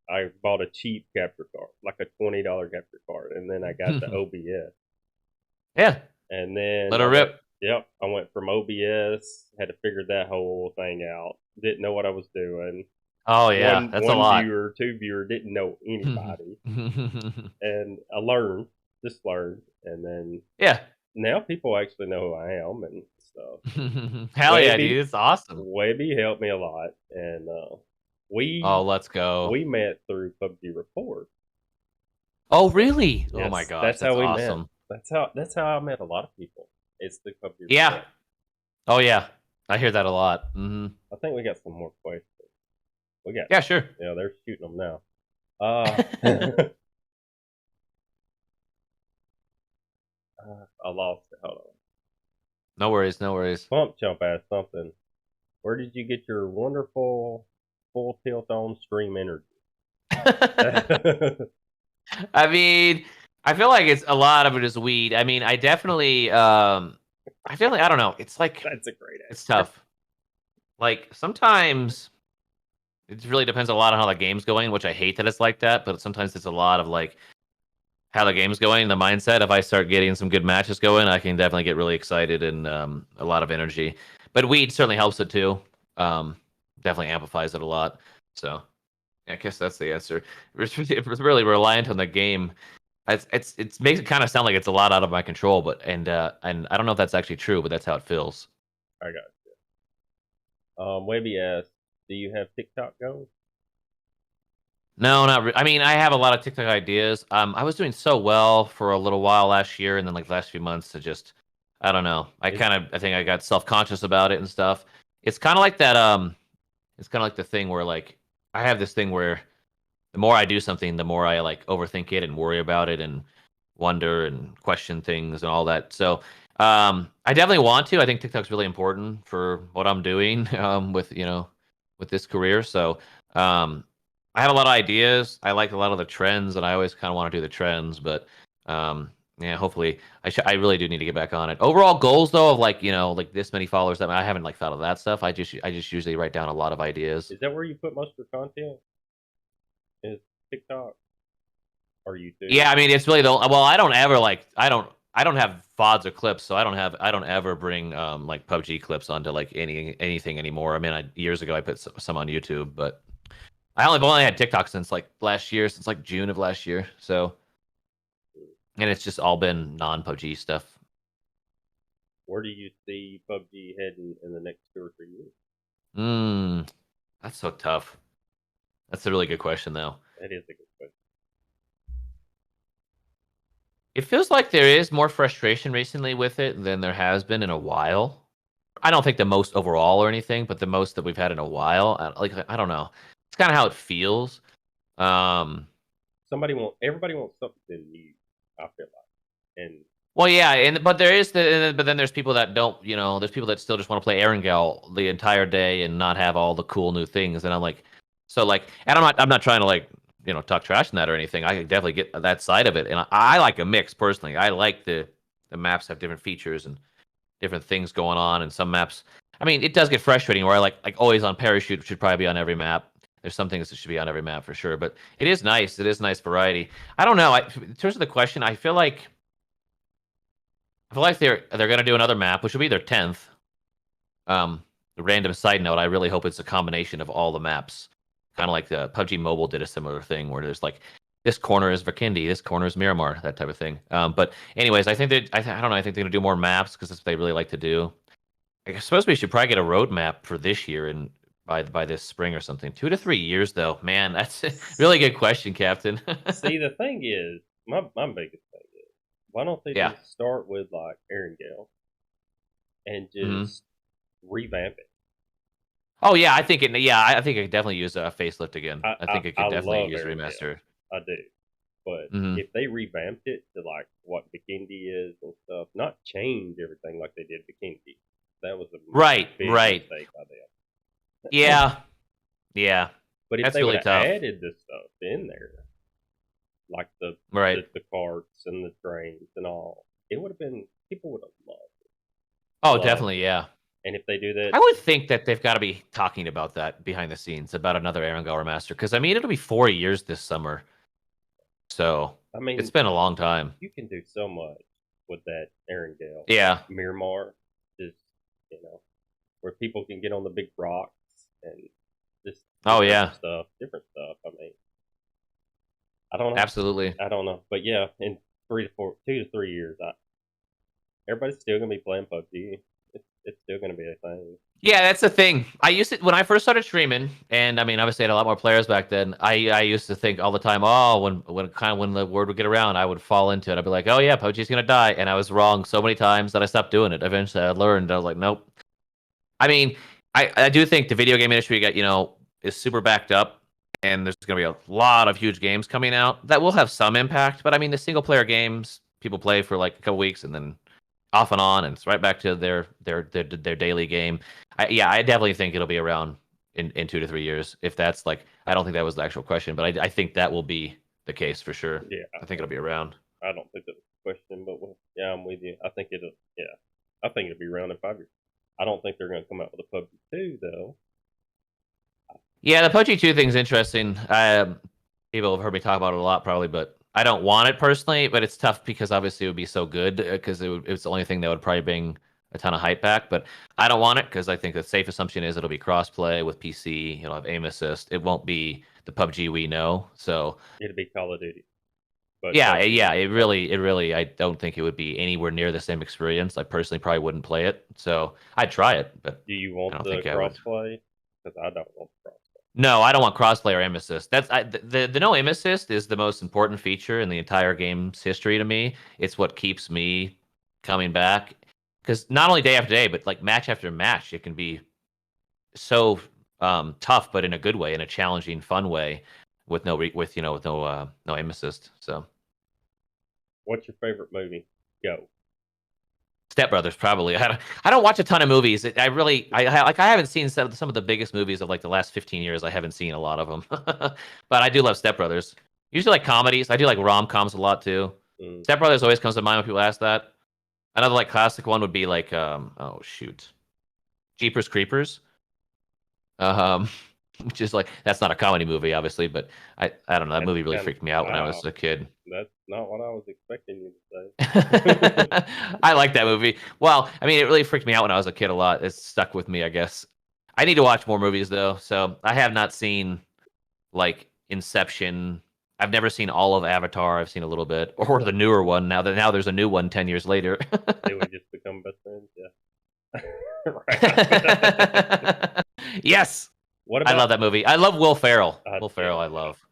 I bought a cheap capture card, like a $20 capture card, and then I got the OBS. Yeah. And then let her rip. Yep, I went from OBS, had to figure that whole thing out. Didn't know what I was doing. Oh yeah, that's a lot. 1 viewer, 2 viewer, didn't know anybody, and I learned, and then now people actually know who I am and stuff. Hell yeah, dude, it's awesome. Webby helped me a lot, and let's go. We met through PUBG Report. Oh really? Yes, oh my gosh, that's how we awesome. met. That's how I met a lot of people. It's the PUBG Report. Yeah. Oh yeah, I hear that a lot. I think we got some more questions. Yeah, sure. Yeah, they're shooting them now. I lost it. Hold on. No worries. Pump Chump asked something. Where did you get your wonderful full tilt on stream energy? I mean, I feel like it's a lot of it is weed. I mean, I definitely I don't know. It's like that's a great answer. It's tough. Like sometimes it really depends a lot on how the game's going, which I hate that it's like that, but sometimes it's a lot of like how the game's going, the mindset. If I start getting some good matches going, I can definitely get really excited and a lot of energy. But weed certainly helps it too. Definitely amplifies it a lot. So I guess that's the answer. It's really reliant on the game. It makes it kind of sound like it's a lot out of my control, but and I don't know if that's actually true, but that's how it feels. I got you. Webby asked, "Do you have TikTok going?" No, not. I mean, I have a lot of TikTok ideas. I was doing so well for a little while last year, and then like the last few months, to just, I don't know. Is I think I got self conscious about it and stuff. It's kind of like that. It's kind of like the thing where like I have this thing where the more I do something, the more I like overthink it and worry about it and wonder and question things and all that. So, I definitely want to. I think TikTok's really important for what I'm doing, with with this career. So, um, I have a lot of ideas. I like a lot of the trends, and I always kind of want to do the trends. But, yeah, hopefully, I really do need to get back on it. Overall goals, though, of like like this many followers. I haven't like thought of that stuff. I just usually write down a lot of ideas. that where you put most of your content? Is TikTok or YouTube? Yeah, I mean, it's really the well. I don't ever like. I don't have VODs or clips, so I don't ever bring like PUBG clips onto like anything anymore. I mean, years ago I put some on YouTube, but I've only had TikTok since like last year, since like June of last year. So, and it's just all been non PUBG stuff. Where do you see PUBG heading in the next 2 or 3 years? Hmm, that's so tough. That's a really good question, though. That is a good question. It feels like there is more frustration recently with it than there has been in a while. I don't think the most overall or anything, but the most that we've had in a while. Like I don't know. It's kind of how it feels. Um, Everybody wants something new. I feel like, and well, yeah, and but there is but then there's people that don't. There's people that still just want to play Erangel the entire day and not have all the cool new things. And I'm like, so like, and I'm not trying to like talk trash in that or anything. I can definitely get that side of it, and I like a mix personally. I like the maps have different features and different things going on, and some maps. I mean, it does get frustrating where I like always on parachute should probably be on every map. There's some things that should be on every map for sure, but it is nice. It is nice variety. I don't know. In terms of the question, I feel like they're gonna do another map, which will be their 10th. A random side note: I really hope it's a combination of all the maps, kind of like the PUBG Mobile did a similar thing where there's like this corner is Vikendi, this corner is Miramar, that type of thing. But anyways, I think I don't know. I think they're gonna do more maps because that's what they really like to do. I suppose we should probably get a roadmap for this year and by this spring or something. 2 to 3 years though, man, that's a really good question, Captain. see, the thing is, my biggest thing is, why don't they Yeah. just start with like Erangel and Hmm. just revamp it? Oh yeah, I think it. Yeah, I think it could definitely use a facelift again. I I I, think it I could definitely love use a Erangel, remaster. I do, but Hmm. if they revamped it to like what Bikindi is and stuff, not change everything like they did Bikindi, that was a Right, big right. mistake by them. Yeah, yeah. But if That's they would really have tough. added this stuff in there, like Right. the carts and the trains and all, it would have been people would have Oh, loved definitely. it. Yeah. And if they do that, I would think that they've got to be talking about that behind the scenes about another Aaron Gall remaster because I mean it'll be 4 years this summer, so I it's mean, been a long time. you can do so much with that Arendelle, Yeah. Miramar, just you know, where people can get on the big rocks and just Oh yeah. different stuff. I mean, I don't know, Absolutely. I don't know, but yeah, in 2 to 3 years, everybody's still gonna be playing PUBG. It's still gonna be a thing. Yeah, that's the thing. I used it when I first started streaming, and I mean, obviously, I had a lot more players back then. I used to think all the time, oh, when the word would get around, I would fall into it. I'd be like, oh yeah, PUBG's gonna die, and I was wrong so many times that I stopped doing it. Eventually, I learned. I was like, nope. I mean, I do think the video game industry is super backed up, and there's gonna be a lot of huge games coming out that will have some impact. But I mean, the single player games people play for like a couple weeks and then off and on, and it's right back to their daily game. Yeah, I definitely think it'll be around in 2 to 3 years. If that's like, I don't think that was the actual question, but I think that will be the case for sure. Yeah, I think it'll be around. I don't think that's a question, but yeah, I'm with you. I think it'll. Yeah, I think it'll be around in 5 years. I don't think they're going to come out with a PUBG 2 though. Yeah, the PUBG 2 thing's interesting. People have heard me talk about it a lot, probably, but I don't want it personally. But it's tough because obviously it would be so good because it's the only thing that would probably bring a ton of hype back. But I don't want it because I think the safe assumption is it'll be crossplay with PC. It'll have aim assist. It won't be the PUBG we know. So It'll be Call of Duty. but Yeah, that's yeah, it really, I don't think it would be anywhere near the same experience. I personally probably wouldn't play it, so I'd try it, but do you I want don't the think I would. crossplay? Because I don't want the crossplay. No, I don't want crossplay or aim assist. The no aim assist is the most important feature in the entire game's history to me. It's what keeps me coming back because not only day after day, but like match after match, it can be so tough, but in a good way, in a challenging, fun way, with no with no aim assist. So What's your favorite movie? Go. Step Brothers, probably. I don't watch a ton of movies. I haven't seen some of the biggest movies of like the last 15 years. I haven't seen a lot of them, but I do love Step Brothers. Usually like comedies. I do like rom coms a lot too. Mm. Step Brothers always comes to mind when people ask that. Another like classic one would be like oh shoot, Jeepers Creepers. Um, which is like that's not a comedy movie, obviously, but I don't know. That That's movie really kind of freaked me out when I wow. was a kid. That's not what I was expecting you to say. I like that movie. Well, I mean, it really freaked me out when I was a kid a lot. It's stuck with me, I guess. I need to watch more movies though, so I have not seen like Inception. I've never seen all of Avatar. I've seen a little bit, or the newer one. Now there's a new one 10 years later. They would just become best friends. Yeah. Right. Yes, What I love about that movie. I love Will Ferrell. I Will do. Ferrell, I love.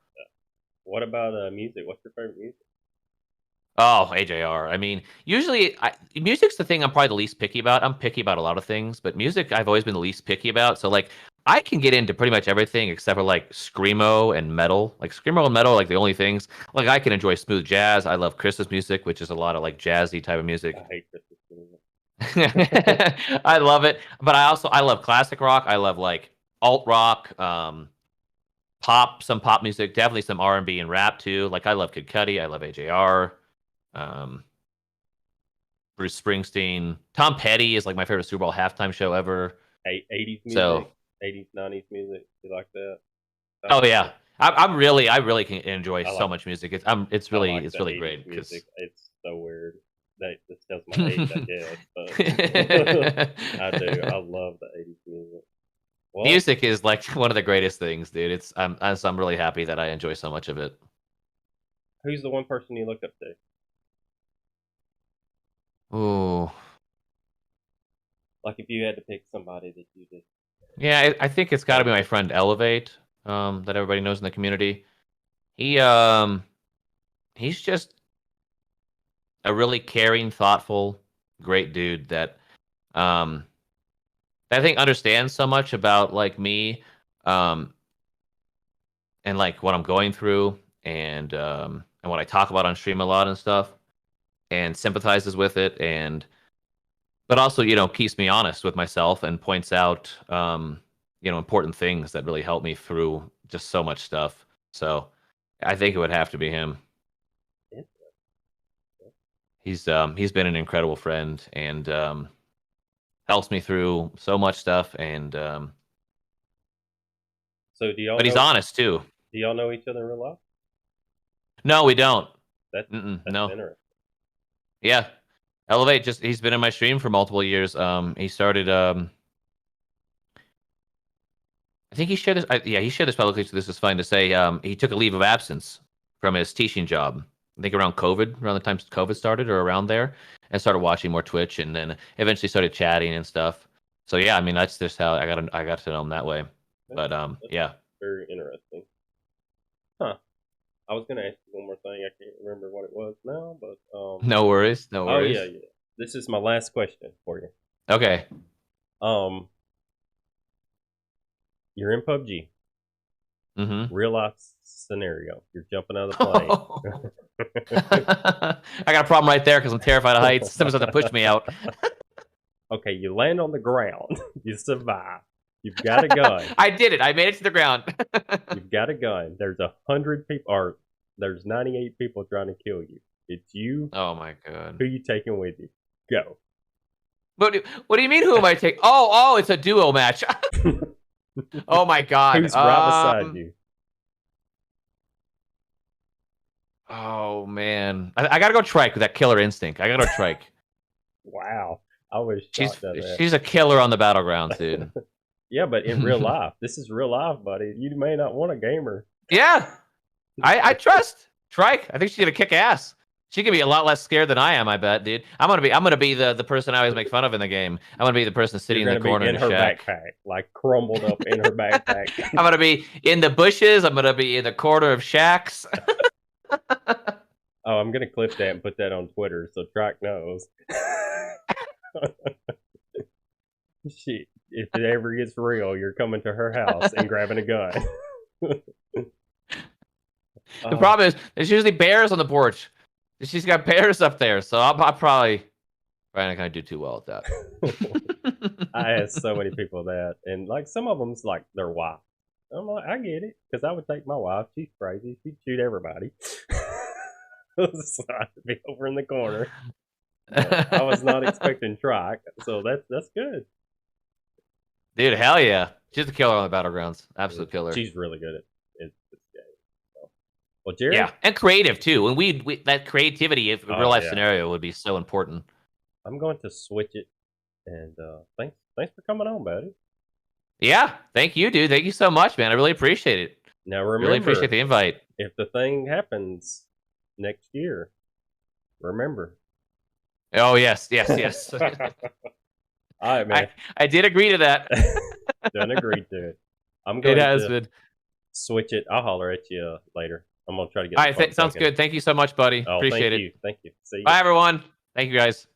What about music? What's your favorite music? Oh, AJR. I mean, usually music's the thing I'm probably the least picky about. I'm picky about a lot of things, but music I've always been the least picky about. So like I can get into pretty much everything except for like screamo and metal. Like screamo and metal are like the only things. Like I can enjoy smooth jazz. I love Christmas music, which is a lot of like jazzy type of I music. hate Christmas music. I love it, but I love classic rock. I love like alt rock, pop, some pop music, definitely some R&B and rap too. Like I love Kid Cudi, I love AJR. Um, Bruce Springsteen. Tom Petty is like my favorite Super Bowl halftime show ever. 80s music, So, 80s, 90s music. You like that? oh yeah, I really can enjoy I so like much music. I like It's the really 80s great because music. It's so weird. This tells my age, I guess, but I do. I love the 80s music. Well, music is like one of the greatest things, dude. I'm really happy that I enjoy so much of it. who's the one person you look up to? Ooh, Like if you had to pick somebody that you just yeah, I think it's got to be my friend Elevate, that everybody knows in the community. He he's just a really caring, thoughtful, great dude that um I think understands so much about like me, um and like what I'm going through and what I talk about on stream a lot and stuff and sympathizes with it and but also, keeps me honest with myself and points out important things that really help me through just so much stuff. So I think it would have to be him. He's been an incredible friend and helps me through so much stuff and so but he's honest too. do y'all know each other in real life? No, we don't. That's No. interesting. Yeah. Elevate just he's been in my stream for multiple years. He started I think he shared this yeah, he shared this publicly, so this is fine to say. He took a leave of absence from his teaching job. I think around COVID, around the time COVID started or around there, and started watching more Twitch and then eventually started chatting and stuff. So yeah, I mean that's just how I got to know him that way. But That's yeah. very interesting. Huh. I was gonna ask you one more thing. I can't remember what it was now, but No worries. No oh worries. yeah, yeah. This is my last question for you. Okay. Um, you're in PUBG. Mm-hmm. Real life scenario. You're jumping out of the I got a problem right there because I'm terrified of heights. Someone's going to push me out. Okay, you land on the ground. You survive. You've got a gun. I did it. I made it to the ground. You've got a gun. There's 100 people, or there's 98 people trying to kill you. It's you. Oh my god. Who you taking with you? Go. What do you mean? Who am I taking? Oh, it's a duo match. Oh my god. Who's right beside you? Oh man, I gotta go Trike with that killer instinct. I gotta go Trike. Wow, I was shocked at that. She's a killer on the battlegrounds, dude. Yeah, but in real life, this is real life, buddy. You may not want a gamer. Yeah, I trust. Trike, I think she's gonna kick ass. She can be a lot less scared than I am, I bet, dude. I'm gonna be the person I always make fun of in the game. I'm gonna be the person sitting You're in the gonna corner be in in a her shack. backpack, like crumbled up in her backpack. I'm gonna be in the bushes. I'm gonna be in the corner of shacks. Oh, I'm gonna clip that and put that on Twitter so Track knows. Shit, if it ever gets real, you're coming to her house and grabbing a gun. The problem is there's usually bears on the porch. She's got bears up there, so I'll probably not gonna do too well at that. I asked so many people that, and like some of them's like their wife. I'm like, I get it, because I would take my wife. She's crazy. She'd shoot everybody. So I'd be over in the corner. But I was not expecting Trike, so that's good. Dude, hell yeah. She's a killer on the battlegrounds. Absolute killer. She's really good at this game. So. Well, Jerry? Yeah, and creative too. And we that creativity, if a real life yeah. scenario, would be so important. I'm going to switch it, and thanks for coming on, buddy. Yeah, thank you, dude. Thank you so much, man. I really appreciate it. Now remember, really appreciate the invite. If the thing happens next year, remember. Oh yes. All right, man. I did agree to that. Done agreed to it. I'm going to switch it. I'll holler at you later. I'm gonna try to get. All right, sounds good. Thank you so much, buddy. Appreciate it. Thank you. See you. Bye, everyone. Thank you, guys.